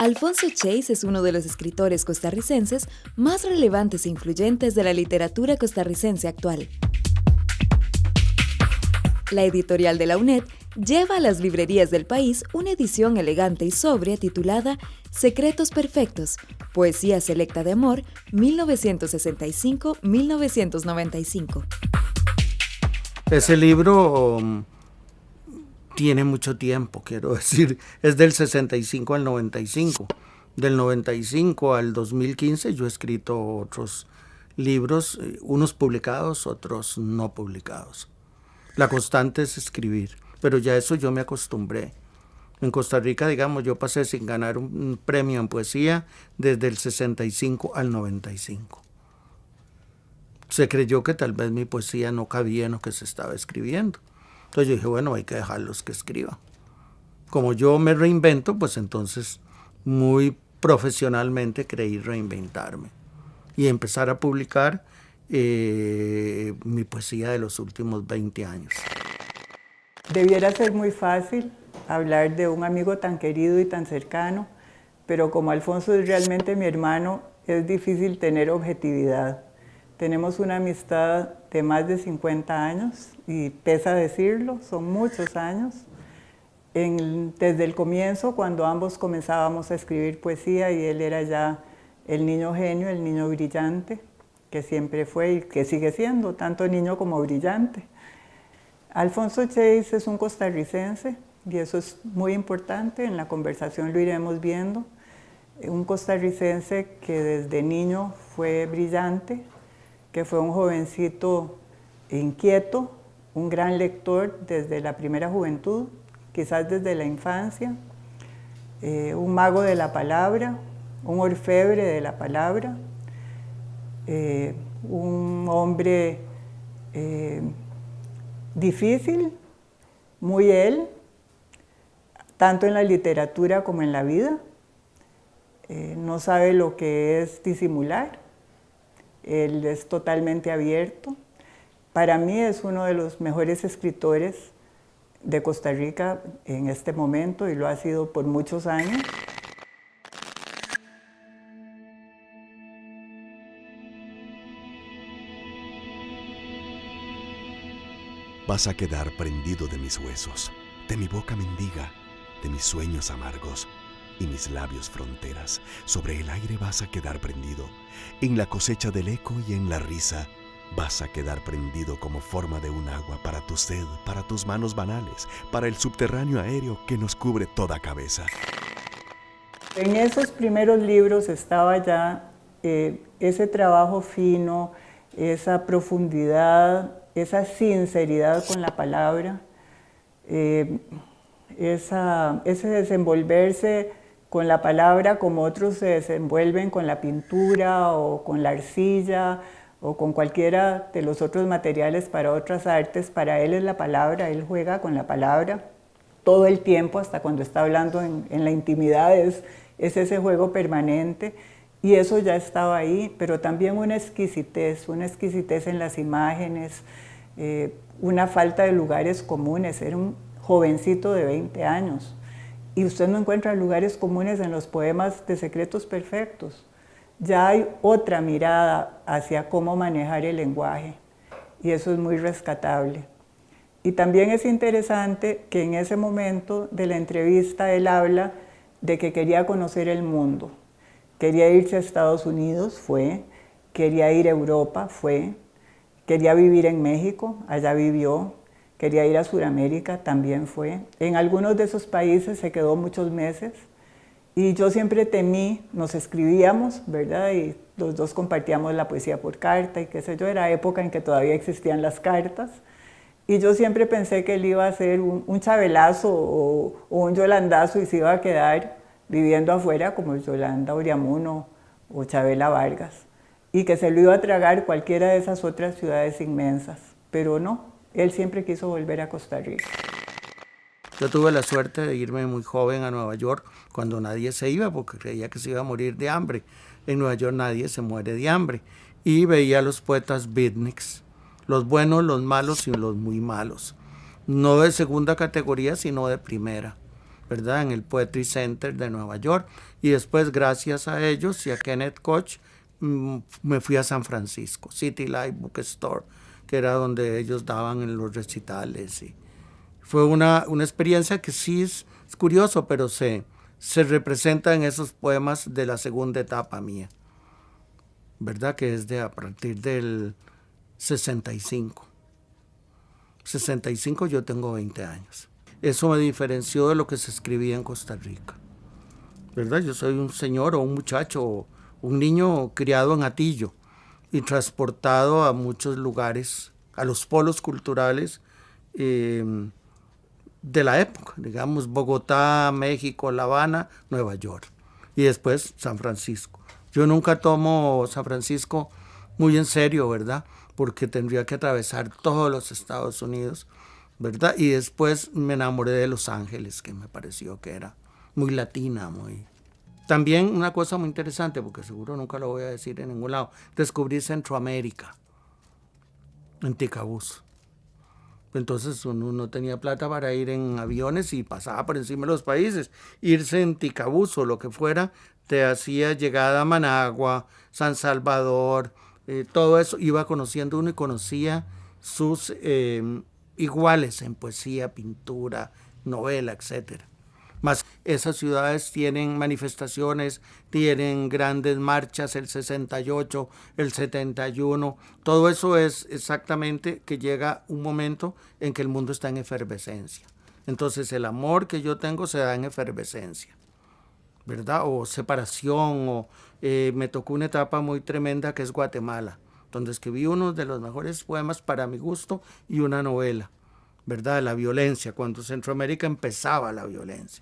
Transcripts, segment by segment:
Alfonso Chase es uno de los escritores costarricenses más relevantes e influyentes de la literatura costarricense actual. La editorial de la UNED lleva a las librerías del país una edición elegante y sobria titulada Secretos Perfectos, Poesía Selecta de Amor, 1965-1995. Ese libro tiene mucho tiempo, quiero decir, es del 65 al 95. Del 95 al 2015 yo he escrito otros libros, unos publicados, otros no publicados. La constante es escribir, pero ya eso yo me acostumbré. En Costa Rica, digamos, yo pasé sin ganar un premio en poesía desde el 65 al 95. Se creyó que tal vez mi poesía no cabía en lo que se estaba escribiendo. Entonces yo dije, bueno, hay que dejarlos que escriban. Como yo me reinvento, pues entonces muy profesionalmente creí reinventarme y empezar a publicar mi poesía de los últimos 20 años. Debiera ser muy fácil hablar de un amigo tan querido y tan cercano, pero como Alfonso es realmente mi hermano, es difícil tener objetividad. Tenemos una amistad de más de 50 años y pesa decirlo, son muchos años. Desde el comienzo, cuando ambos comenzábamos a escribir poesía y él era ya el niño genio, el niño brillante, que siempre fue y que sigue siendo, tanto niño como brillante. Alfonso Chase es un costarricense y eso es muy importante, en la conversación lo iremos viendo. Un costarricense que desde niño fue brillante, que fue un jovencito inquieto, un gran lector desde la primera juventud, quizás desde la infancia, un mago de la palabra, un orfebre de la palabra, un hombre difícil, muy él, tanto en la literatura como en la vida. No sabe lo que es disimular, él es totalmente abierto. Para mí es uno de los mejores escritores de Costa Rica en este momento y lo ha sido por muchos años. Vas a quedar prendido de mis huesos, de mi boca mendiga, de mis sueños amargos y mis labios fronteras. Sobre el aire vas a quedar prendido, en la cosecha del eco y en la risa. Vas a quedar prendido como forma de un agua para tu sed, para tus manos banales, para el subterráneo aéreo que nos cubre toda cabeza. En esos primeros libros estaba ya ese trabajo fino, esa profundidad, esa sinceridad con la palabra, ese desenvolverse con la palabra como otros se desenvuelven con la pintura o con la arcilla o con cualquiera de los otros materiales para otras artes. Para él es la palabra, él juega con la palabra todo el tiempo, hasta cuando está hablando en la intimidad, es ese juego permanente. Y eso ya estaba ahí, pero también una exquisitez en las imágenes, una falta de lugares comunes. Era un jovencito de 20 años y usted no encuentra lugares comunes en los poemas de Secretos Perfectos. Ya hay otra mirada hacia cómo manejar el lenguaje y eso es muy rescatable. Y también es interesante que en ese momento de la entrevista él habla de que quería conocer el mundo. Quería irse a Estados Unidos, fue. Quería ir a Europa, fue. Quería vivir en México, allá vivió. Quería ir a Sudamérica, también fue. En algunos de esos países se quedó muchos meses. Y yo siempre temí, nos escribíamos, ¿verdad? Y los dos compartíamos la poesía por carta y qué sé yo. Era época en que todavía existían las cartas. Y yo siempre pensé que él iba a ser un chabelazo o un yolandazo y se iba a quedar viviendo afuera como Yolanda Oriamuno o Chabela Vargas, y que se lo iba a tragar cualquiera de esas otras ciudades inmensas. Pero no, él siempre quiso volver a Costa Rica. Yo tuve la suerte de irme muy joven a Nueva York cuando nadie se iba porque creía que se iba a morir de hambre. En Nueva York nadie se muere de hambre. Y veía a los poetas beatniks, los buenos, los malos y los muy malos. No de segunda categoría, sino de primera. ¿verdad? En el Poetry Center de Nueva York. Y después, gracias a ellos y a Kenneth Koch, me fui a San Francisco, City Light Bookstore, que era donde ellos daban en los recitales. Y fue una experiencia que sí es curioso, pero se representa en esos poemas de la segunda etapa mía, ¿verdad? Que es a partir del 65. 65 yo tengo 20 años. Eso me diferenció de lo que se escribía en Costa Rica, ¿verdad? Yo soy un señor o un muchacho, un niño criado en Atillo y transportado a muchos lugares, a los polos culturales de la época, digamos Bogotá, México, La Habana, Nueva York y después San Francisco. Yo nunca tomo San Francisco muy en serio, ¿verdad? Porque tendría que atravesar todos los Estados Unidos, ¿verdad? Y después me enamoré de Los Ángeles, que me pareció que era muy latina, muy... También una cosa muy interesante, porque seguro nunca lo voy a decir en ningún lado, descubrí Centroamérica, en Ticabús. Entonces uno no tenía plata para ir en aviones y pasaba por encima de los países. Irse en Ticabús o lo que fuera, te hacía llegada a Managua, San Salvador, todo eso. Iba conociendo uno y conocía sus iguales en poesía, pintura, novela, etcétera. Más esas ciudades tienen manifestaciones, tienen grandes marchas, el 68, el 71, todo eso es exactamente que llega un momento en que el mundo está en efervescencia. Entonces el amor que yo tengo se da en efervescencia, ¿verdad? O separación, o me tocó una etapa muy tremenda que es Guatemala, donde escribí uno de los mejores poemas para mi gusto y una novela, ¿verdad? La violencia, cuando Centroamérica empezaba la violencia.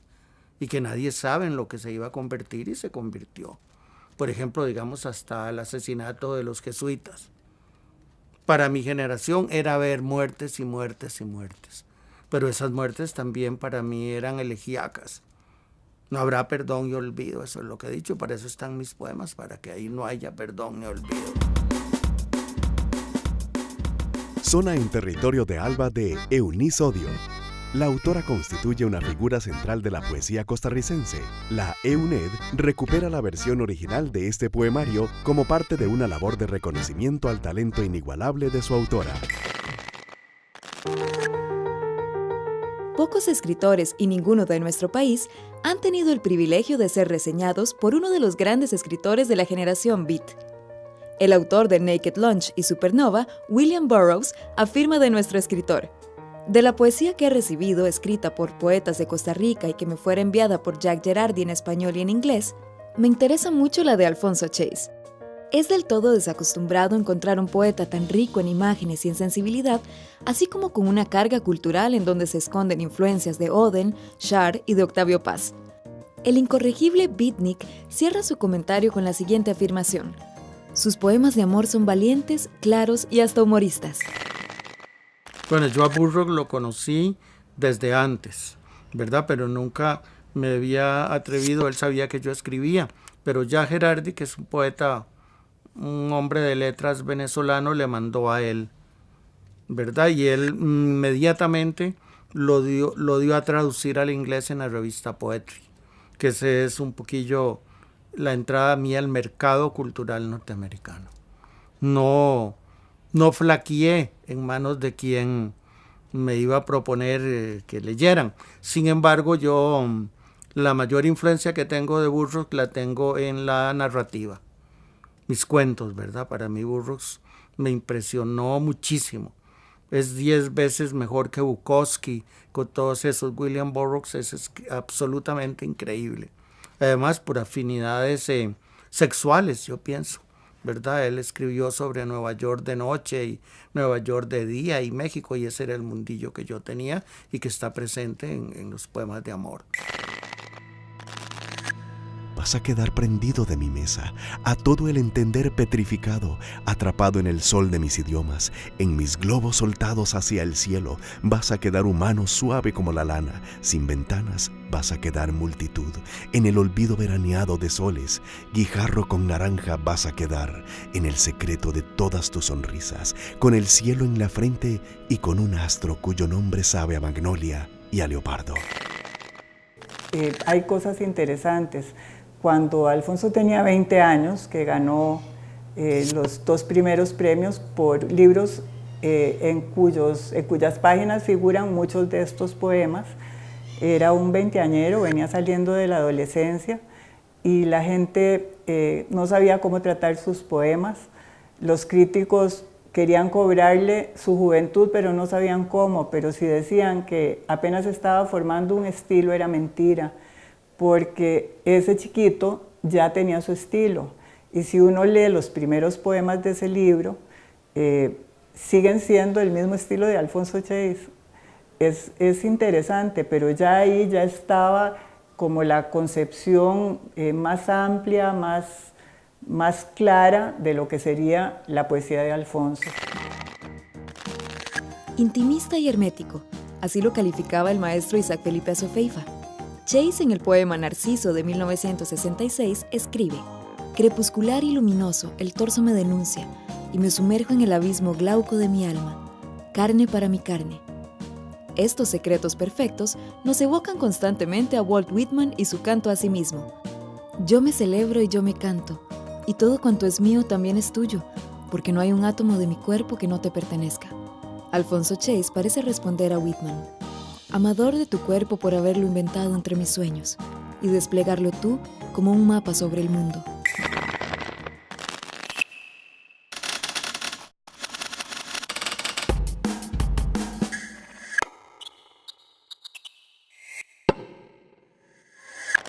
Y que nadie sabe en lo que se iba a convertir y se convirtió. Por ejemplo, digamos, hasta el asesinato de los jesuitas. Para mi generación era ver muertes y muertes y muertes. Pero esas muertes también para mí eran elegíacas. No habrá perdón y olvido, eso es lo que he dicho, para eso están mis poemas, para que ahí no haya perdón ni olvido. Zona en territorio de Alba de Eunice Odio. La autora constituye una figura central de la poesía costarricense. La EUNED recupera la versión original de este poemario como parte de una labor de reconocimiento al talento inigualable de su autora. Pocos escritores y ninguno de nuestro país han tenido el privilegio de ser reseñados por uno de los grandes escritores de la generación Beat. El autor de Naked Lunch y Supernova, William Burroughs, afirma de nuestro escritor: de la poesía que he recibido, escrita por poetas de Costa Rica y que me fuera enviada por Jack Gerardi en español y en inglés, me interesa mucho la de Alfonso Chase. Es del todo desacostumbrado encontrar un poeta tan rico en imágenes y en sensibilidad, así como con una carga cultural en donde se esconden influencias de Oden, Char y de Octavio Paz. El incorregible beatnik cierra su comentario con la siguiente afirmación: sus poemas de amor son valientes, claros y hasta humoristas. Bueno, yo a Burroughs lo conocí desde antes, ¿verdad? Pero nunca me había atrevido, él sabía que yo escribía, pero ya Gerardi, que es un poeta, un hombre de letras venezolano, le mandó a él, ¿verdad? Y él inmediatamente lo dio a traducir al inglés en la revista Poetry, que ese es un poquillo la entrada mía al mercado cultural norteamericano. No flaqueé en manos de quien me iba a proponer que leyeran. Sin embargo, yo la mayor influencia que tengo de Burroughs la tengo en la narrativa. Mis cuentos, ¿verdad? Para mí Burroughs me impresionó muchísimo. Es 10 veces mejor que Bukowski, con todos esos. William Burroughs es absolutamente increíble. Además, por afinidades sexuales, yo pienso, ¿verdad? Él escribió sobre Nueva York de noche y Nueva York de día y México, y ese era el mundillo que yo tenía y que está presente en los poemas de amor. Vas a quedar prendido de mi mesa, a todo el entender petrificado, atrapado en el sol de mis idiomas, en mis globos soltados hacia el cielo. Vas a quedar humano, suave como la lana, sin ventanas. Vas a quedar multitud, en el olvido veraneado de soles. Guijarro con naranja vas a quedar, en el secreto de todas tus sonrisas, con el cielo en la frente y con un astro cuyo nombre sabe a magnolia y a leopardo. hay cosas interesantes. Cuando Alfonso tenía 20 años, que ganó los 2 primeros premios por libros en cuyas páginas figuran muchos de estos poemas, era un veinteañero, venía saliendo de la adolescencia y la gente no sabía cómo tratar sus poemas. Los críticos querían cobrarle su juventud, pero no sabían cómo. Pero si decían que apenas estaba formando un estilo, era mentira, porque ese chiquito ya tenía su estilo. Y si uno lee los primeros poemas de ese libro, siguen siendo el mismo estilo de Alfonso Chase. Es interesante, pero ya ahí ya estaba como la concepción más amplia, más clara de lo que sería la poesía de Alfonso. Intimista y hermético, así lo calificaba el maestro Isaac Felipe Azofeifa. Chase, en el poema Narciso de 1966, escribe: crepuscular y luminoso, el torso me denuncia, y me sumerjo en el abismo glauco de mi alma. Carne para mi carne. Estos secretos perfectos nos evocan constantemente a Walt Whitman y su canto a sí mismo. Yo me celebro y yo me canto, y todo cuanto es mío también es tuyo, porque no hay un átomo de mi cuerpo que no te pertenezca. Alfonso Chase parece responder a Whitman: amador de tu cuerpo por haberlo inventado entre mis sueños, y desplegarlo tú como un mapa sobre el mundo.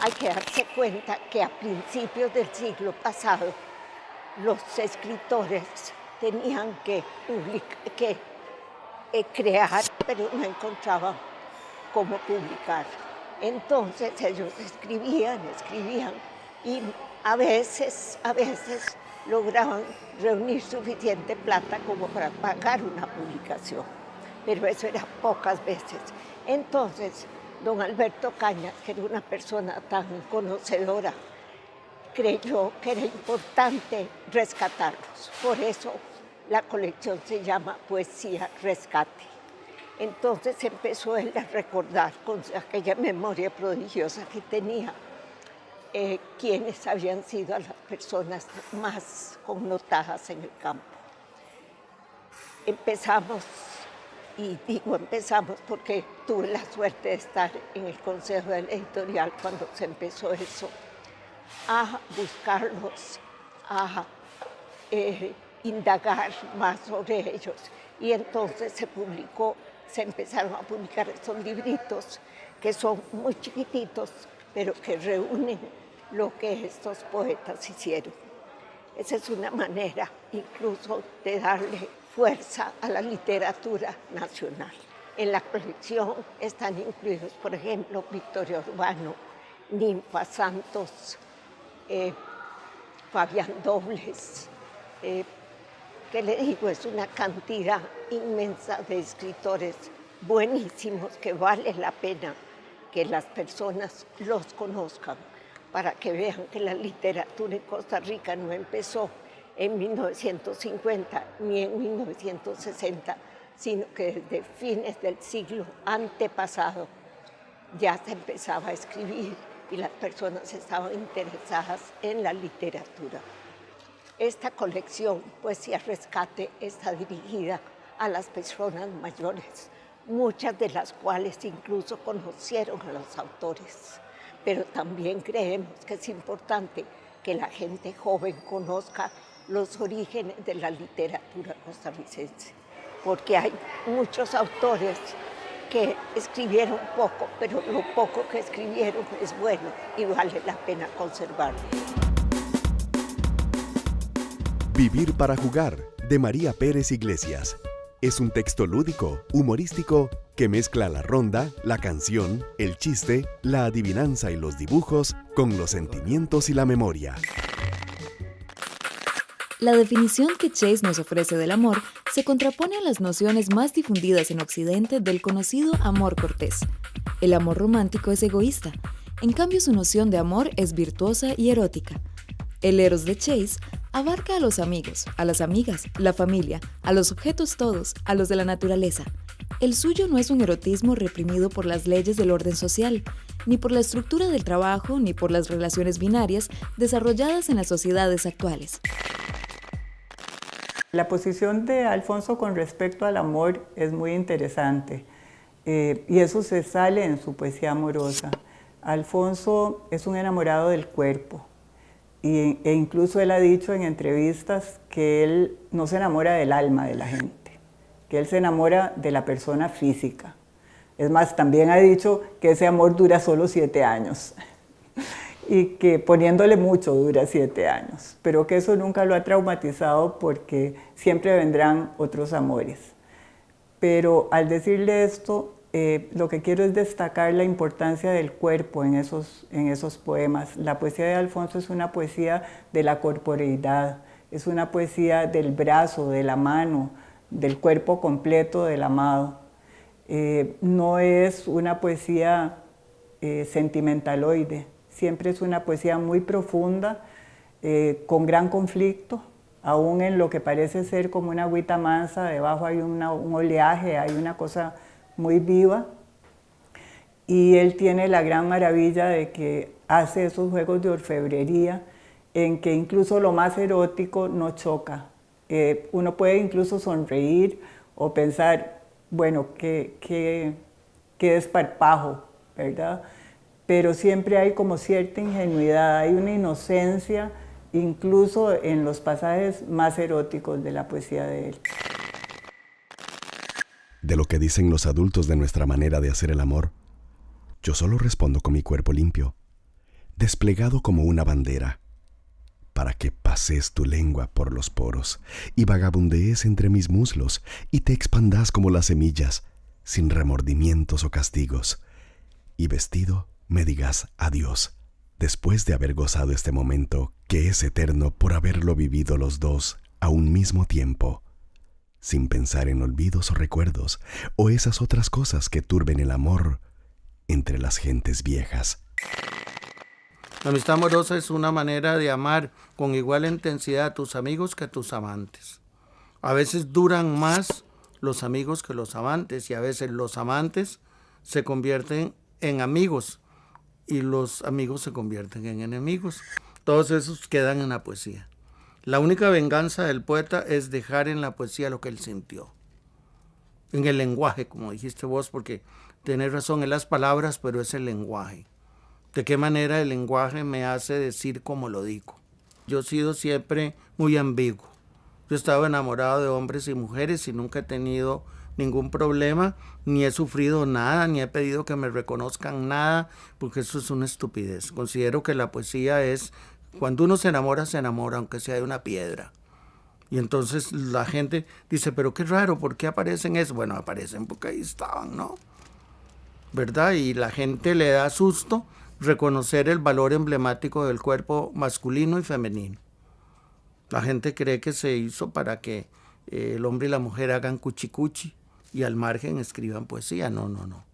Hay que darse cuenta que a principios del siglo pasado los escritores tenían que crear, pero no encontraban cómo publicar. Entonces ellos escribían y a veces lograban reunir suficiente plata como para pagar una publicación, pero eso era pocas veces. Entonces, don Alberto Cañas, que era una persona tan conocedora, creyó que era importante rescatarlos. Por eso la colección se llama Poesía Rescate. Entonces empezó él a recordar con aquella memoria prodigiosa que tenía quiénes habían sido las personas más connotadas en el campo. Empezamos, y digo empezamos porque tuve la suerte de estar en el consejo del editorial cuando se empezó eso, a buscarlos, a indagar más sobre ellos. Y entonces se empezaron a publicar estos libritos que son muy chiquititos, pero que reúnen lo que estos poetas hicieron. Esa es una manera incluso de darle fuerza a la literatura nacional. En la colección están incluidos, por ejemplo, Victoria Urbano, Ninfa Santos, Fabián Dobles, que le digo, es una cantidad inmensa de escritores buenísimos que vale la pena que las personas los conozcan para que vean que la literatura en Costa Rica no empezó en 1950 ni en 1960, sino que desde fines del siglo antepasado ya se empezaba a escribir y las personas estaban interesadas en la literatura. Esta colección, Poesía Rescate, está dirigida a las personas mayores, muchas de las cuales incluso conocieron a los autores. Pero también creemos que es importante que la gente joven conozca los orígenes de la literatura costarricense, porque hay muchos autores que escribieron poco, pero lo poco que escribieron es bueno y vale la pena conservarlo. Vivir para jugar, de María Pérez Iglesias. Es un texto lúdico, humorístico, que mezcla la ronda, la canción, el chiste, la adivinanza y los dibujos con los sentimientos y la memoria. La definición que Chase nos ofrece del amor se contrapone a las nociones más difundidas en Occidente del conocido amor cortés. El amor romántico es egoísta, en cambio su noción de amor es virtuosa y erótica. El eros de Chase abarca a los amigos, a las amigas, la familia, a los objetos todos, a los de la naturaleza. El suyo no es un erotismo reprimido por las leyes del orden social, ni por la estructura del trabajo, ni por las relaciones binarias desarrolladas en las sociedades actuales. La posición de Alfonso con respecto al amor es muy interesante y eso se sale en su poesía amorosa. Alfonso es un enamorado del cuerpo e incluso él ha dicho en entrevistas que él no se enamora del alma de la gente, que él se enamora de la persona física. Es más, también ha dicho que ese amor dura solo 7 años y que poniéndole mucho dura 7 años, pero que eso nunca lo ha traumatizado porque siempre vendrán otros amores. Pero al decirle esto, lo que quiero es destacar la importancia del cuerpo en esos poemas. La poesía de Alfonso es una poesía de la corporeidad, es una poesía del brazo, de la mano, del cuerpo completo del amado. No es una poesía sentimentaloide, siempre es una poesía muy profunda, con gran conflicto, aún en lo que parece ser como una agüita mansa, debajo hay un oleaje, hay una cosa muy viva. Y él tiene la gran maravilla de que hace esos juegos de orfebrería en que incluso lo más erótico no choca. Uno puede incluso sonreír o pensar, bueno, qué desparpajo, ¿verdad? Pero siempre hay como cierta ingenuidad, hay una inocencia, incluso en los pasajes más eróticos de la poesía de él. De lo que dicen los adultos de nuestra manera de hacer el amor, yo solo respondo con mi cuerpo limpio, desplegado como una bandera, para que pases tu lengua por los poros y vagabundees entre mis muslos y te expandas como las semillas, sin remordimientos o castigos, y vestido me digas adiós, después de haber gozado este momento que es eterno por haberlo vivido los dos a un mismo tiempo, sin pensar en olvidos o recuerdos o esas otras cosas que turben el amor entre las gentes viejas. La amistad amorosa es una manera de amar con igual intensidad a tus amigos que a tus amantes. A veces duran más los amigos que los amantes y a veces los amantes se convierten en amigos y los amigos se convierten en enemigos. Todos esos quedan en la poesía. La única venganza del poeta es dejar en la poesía lo que él sintió. En el lenguaje, como dijiste vos, porque tenés razón, en las palabras, pero es el lenguaje. ¿De qué manera el lenguaje me hace decir como lo digo? Yo he sido siempre muy ambiguo. Yo he estado enamorado de hombres y mujeres y nunca he tenido ningún problema, ni he sufrido nada, ni he pedido que me reconozcan nada, porque eso es una estupidez. Considero que la poesía es, cuando uno se enamora, aunque sea de una piedra. Y entonces la gente dice, pero qué raro, ¿por qué aparecen eso? Bueno, aparecen porque ahí estaban, ¿no? ¿Verdad? Y la gente le da susto reconocer el valor emblemático del cuerpo masculino y femenino. La gente cree que se hizo para que el hombre y la mujer hagan cuchicuchi y al margen escriban poesía. No.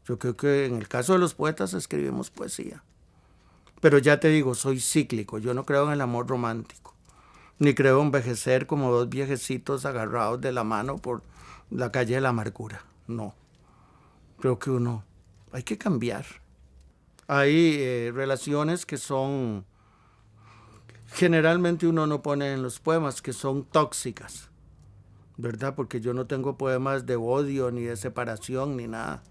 Yo creo que en el caso de los poetas escribimos poesía. Pero ya te digo, soy cíclico. Yo no creo en el amor romántico. Ni creo envejecer como dos viejecitos agarrados de la mano por la calle de la amargura. No. Creo que hay que cambiar. Hay relaciones que son, generalmente uno no pone en los poemas, que son tóxicas, ¿verdad? Porque yo no tengo poemas de odio, ni de separación, ni nada.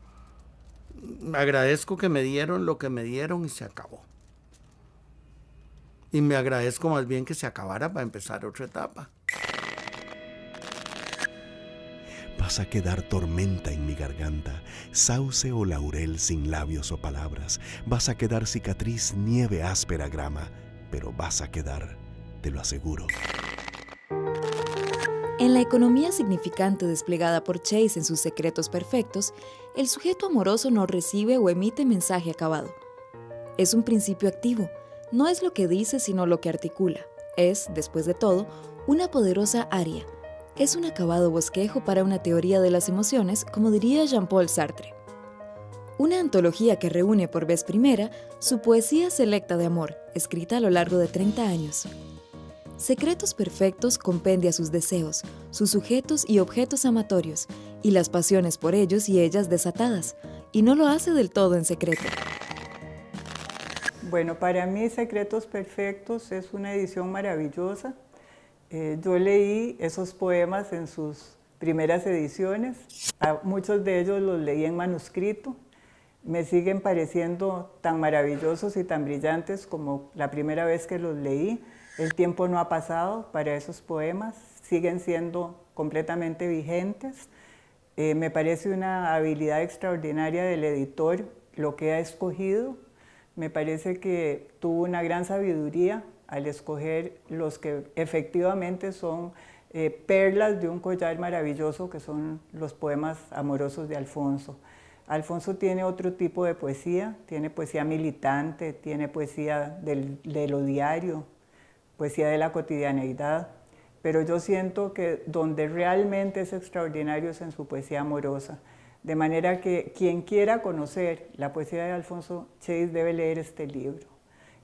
Agradezco que me dieron lo que me dieron y se acabó. Y me agradezco más bien que se acabara para empezar otra etapa. Vas a quedar tormenta en mi garganta, sauce o laurel sin labios o palabras. Vas a quedar cicatriz, nieve áspera, grama, pero vas a quedar, te lo aseguro. En la economía significante desplegada por Chase en sus Secretos Perfectos, el sujeto amoroso no recibe o emite mensaje acabado. Es un principio activo, no es lo que dice sino lo que articula. Es, después de todo, una poderosa aria. Es un acabado bosquejo para una teoría de las emociones, como diría Jean-Paul Sartre. Una antología que reúne por vez primera su poesía selecta de amor, escrita a lo largo de 30 años. Secretos Perfectos compendia sus deseos, sus sujetos y objetos amatorios, y las pasiones por ellos y ellas desatadas, y no lo hace del todo en secreto. Bueno, para mí Secretos Perfectos es una edición maravillosa. Yo leí esos poemas en sus primeras ediciones. Muchos de ellos los leí en manuscrito. Me siguen pareciendo tan maravillosos y tan brillantes como la primera vez que los leí. El tiempo no ha pasado para esos poemas, siguen siendo completamente vigentes. Me parece una habilidad extraordinaria del editor lo que ha escogido. Me parece que tuvo una gran sabiduría al escoger los que efectivamente son perlas de un collar maravilloso, que son los poemas amorosos de Alfonso. Alfonso tiene otro tipo de poesía, tiene poesía militante, tiene poesía de lo diario, poesía de la cotidianeidad, pero yo siento que donde realmente es extraordinario es en su poesía amorosa. De manera que quien quiera conocer la poesía de Alfonso Chase debe leer este libro.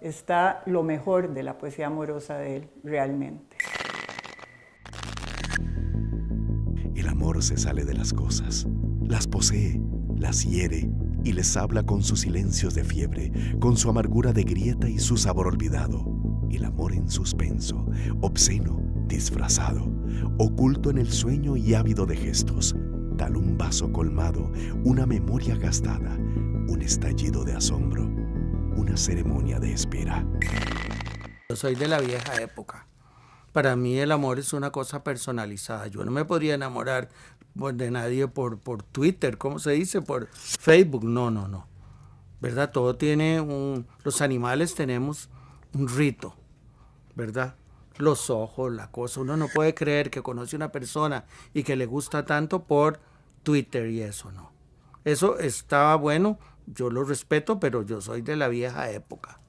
Está lo mejor de la poesía amorosa de él, realmente. El amor se sale de las cosas, las posee, las hiere y les habla con sus silencios de fiebre, con su amargura de grieta y su sabor olvidado. El amor en suspenso, obsceno, disfrazado, oculto en el sueño y ávido de gestos, tal un vaso colmado, una memoria gastada, un estallido de asombro, una ceremonia de espera. Yo soy de la vieja época. Para mí el amor es una cosa personalizada. Yo no me podría enamorar de nadie por Twitter, ¿cómo se dice? Por Facebook. No. ¿Verdad? Todo tiene los animales tenemos un rito, ¿verdad? Los ojos, la cosa. Uno no puede creer que conoce una persona y que le gusta tanto por Twitter y eso, no. Eso estaba bueno, yo lo respeto, pero yo soy de la vieja época.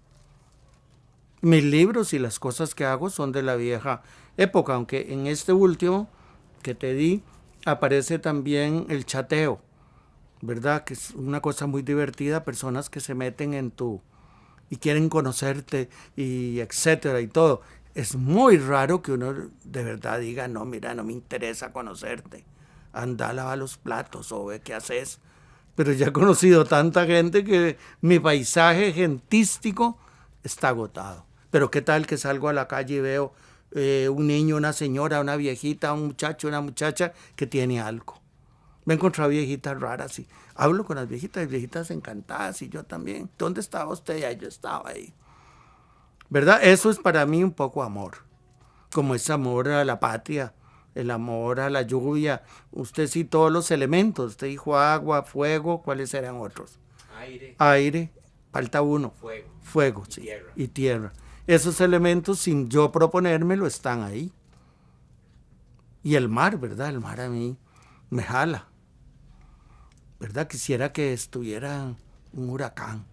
Mis libros y las cosas que hago son de la vieja época, aunque en este último que te di aparece también el chateo, ¿verdad? Que es una cosa muy divertida, personas que se meten en y quieren conocerte y etcétera y todo. Es muy raro que uno de verdad diga, no, mira, no me interesa conocerte, anda a lavar los platos o ve qué haces. Pero ya he conocido tanta gente que mi paisaje gentístico está agotado. Pero qué tal que salgo a la calle y veo un niño, una señora, una viejita, un muchacho, una muchacha que tiene algo. Me he encontrado viejitas raras y hablo con las viejitas encantadas y yo también. ¿Dónde estaba usted? Ya yo estaba ahí. ¿Verdad? Eso es para mí un poco amor. Como es amor a la patria, el amor a la lluvia. Usted sí todos los elementos. Usted dijo agua, fuego, ¿cuáles eran otros? Aire, falta uno. Fuego, sí. Y tierra. Esos elementos, sin yo proponérmelo, están ahí. Y el mar, ¿verdad? El mar a mí me jala. ¿Verdad? Quisiera que estuviera un huracán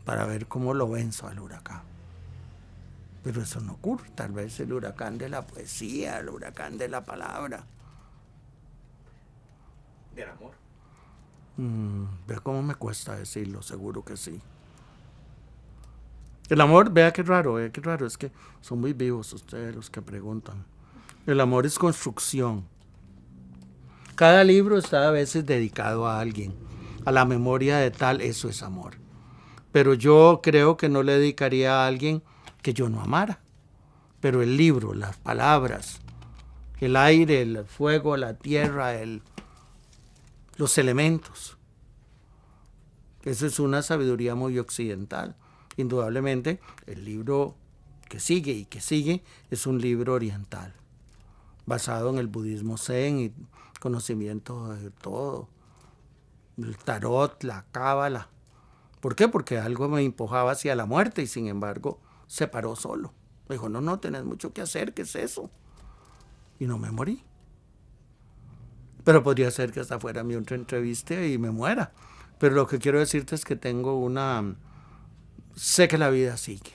para ver cómo lo venzo al huracán. Pero eso no ocurre. Tal vez el huracán de la poesía, el huracán de la palabra. ¿Del amor? Vea cómo me cuesta decirlo, seguro que sí. El amor, vea qué raro, es que son muy vivos ustedes los que preguntan. El amor es construcción. Cada libro está a veces dedicado a alguien, a la memoria de tal, eso es amor. Pero yo creo que no le dedicaría a alguien que yo no amara. Pero el libro, las palabras, el aire, el fuego, la tierra, los elementos. Eso es una sabiduría muy occidental. Indudablemente, el libro que sigue es un libro oriental, basado en el budismo zen y conocimiento de todo, el tarot, la cábala. ¿Por qué? Porque algo me empujaba hacia la muerte y sin embargo se paró solo. Me dijo, no, tenés mucho que hacer, ¿qué es eso? Y no me morí. Pero podría ser que hasta fuera mi otra entrevista y me muera. Pero lo que quiero decirte es que sé que la vida sigue.